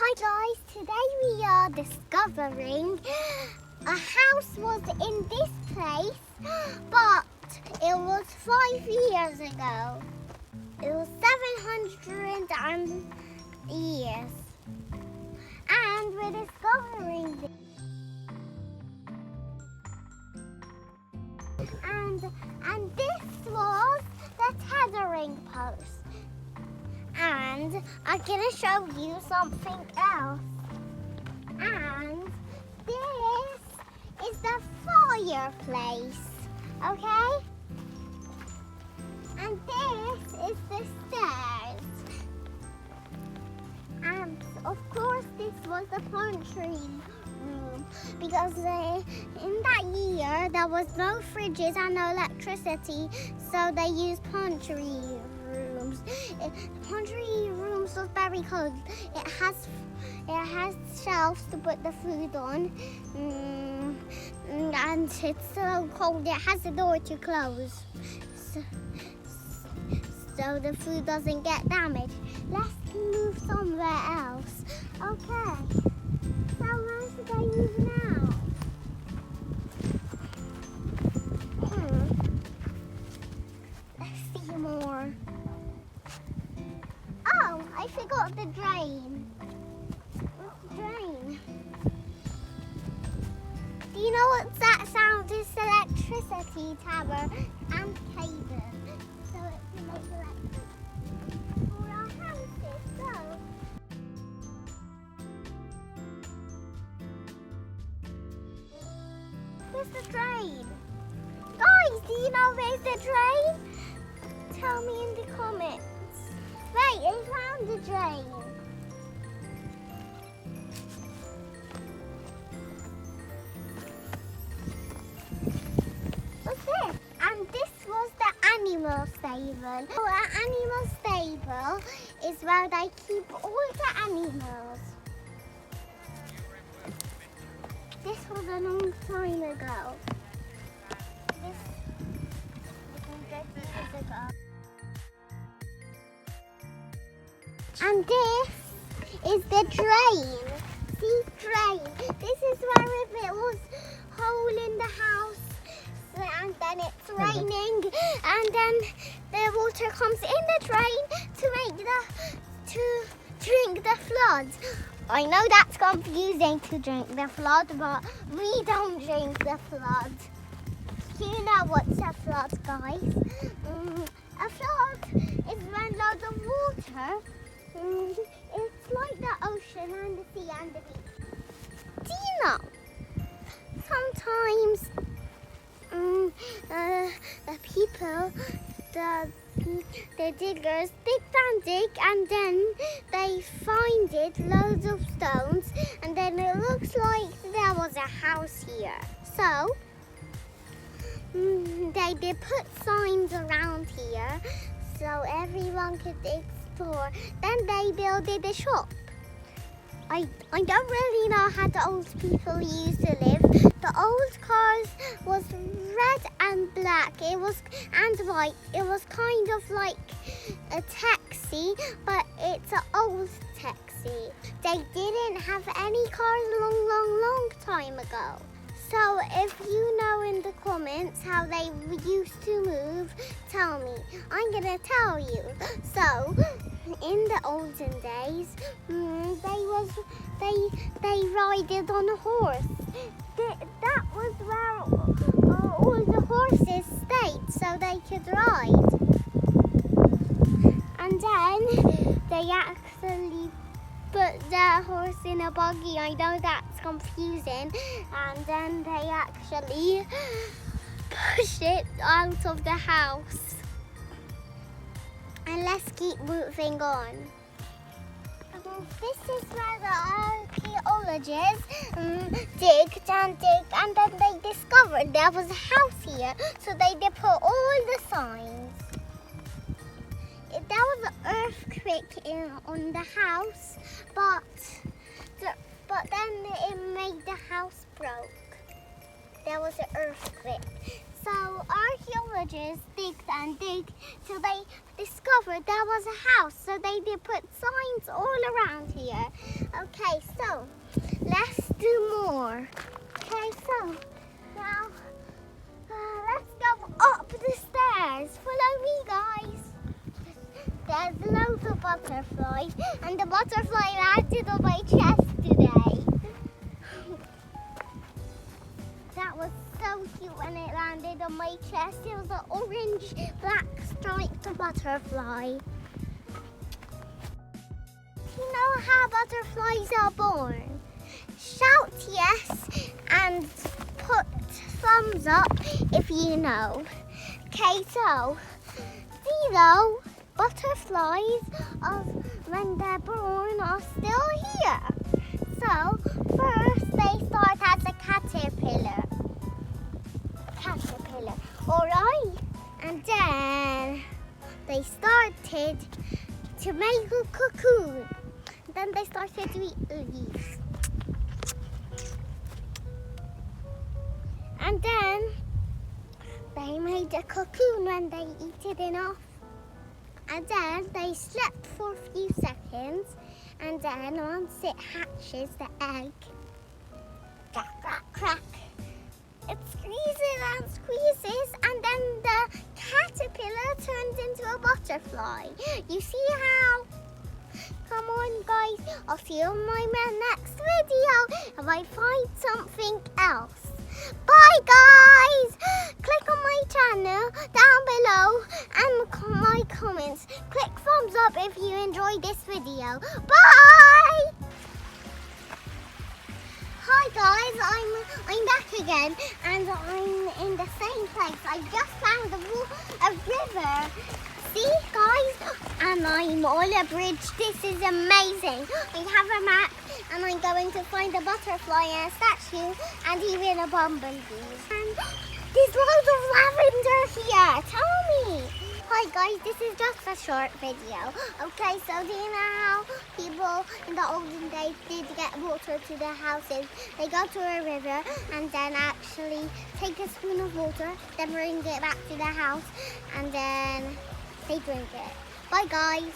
Hi guys, today we are discovering a house was in this place, but it was 5 years ago. It was 700 years. And we're discovering this. And this was the tethering post. And I'm going to show you something else. And this is the fireplace, okay? And this is the stairs. And of course this was the pantry room because in that year there was no fridges and no electricity, so they used pantry rooms. Pantry rooms was very cold. It has shelves to put the food on, and it's so cold. It has a door to close, so the food doesn't get damaged. Let's move somewhere else. Okay. So where should I move now? Let's see more. Oh, I forgot the drain. What's the drain? Do you know what that sound is? Electricity tower and cable. So it can make electricity for our houses. So where's the drain? Guys, do you know where's the drain? Tell me in the comments. Wait, I found the drain. What's this? And this was the animal stable. So an animal stable is where they keep all the animals. This was a long time ago. This was 50 years ago. And this is the drain. See, drain. This is where if it was hole in the house and then it's raining and then the water comes in the drain to drink the flood. I know that's confusing to drink the flood, but we don't drink the flood. You know what's a flood, guys? A flood is when loads of water. It's like the ocean and the sea and the beach. Do you know? Sometimes the people, the diggers dig and then they find it, loads of stones, and then it looks like there was a house here. So they did put signs around here so everyone could explore. Then they built a shop. I don't really know how the old people used to live. The old cars was red and black. It was and white. It was kind of like a taxi, but it's an old taxi. They didn't have any cars long time ago. So if you know in the comments how they used to move, tell me. I'm gonna tell you. So in the olden days, they rided on a horse. That was where all the horses stayed, so they could ride. And then they actually put the horse in a buggy. I know that's confusing. And then they actually push it out of the house. And let's keep moving on. This is where the archaeologists digged, and then they discovered there was a house here. So they did put all the signs. There was an earthquake on the house, but then it made the house broke. There was an earthquake. So archaeologists digged and digged till they discovered there was a house. So they did put signs all around here. Okay, so let's do more. Okay, so now let's go up the stairs. Follow me, guys. There's loads of butterflies, and the butterfly landed on my chest today. That was so cute when it landed on my chest. It was an orange, black striped butterfly. You know how butterflies are born? Shout yes and put thumbs up if you know. Okay, so see though, butterflies when they're born are still here. So first they start as a caterpillar. Alright, and then they started to make a cocoon. Then they started to eat leaves. And then they made a cocoon when they eat it enough. And then they slept for a few seconds. And then once it hatches the egg, crack, crack, crack, it squeezes and squeezes, and then the caterpillar turns into a butterfly. You see how? Come on, guys. I'll see you on my next video if I find something else. Bye, guys. Click on my channel down below and my comments. Click thumbs up if you enjoyed this video. Bye. Hi guys, I'm back again, and I'm in the same place. I just found a river. See guys, and I'm on a bridge. This is amazing. I have a map, and I'm going to find a butterfly and a statue, and even a bumblebee. And there's loads of lavender here. Tell me. Hi guys, this is just a short video. Okay, so do you know how people in the olden days did get water to their houses? They go to a river and then actually take a spoon of water, then bring it back to their house, and then they drink it. Bye guys.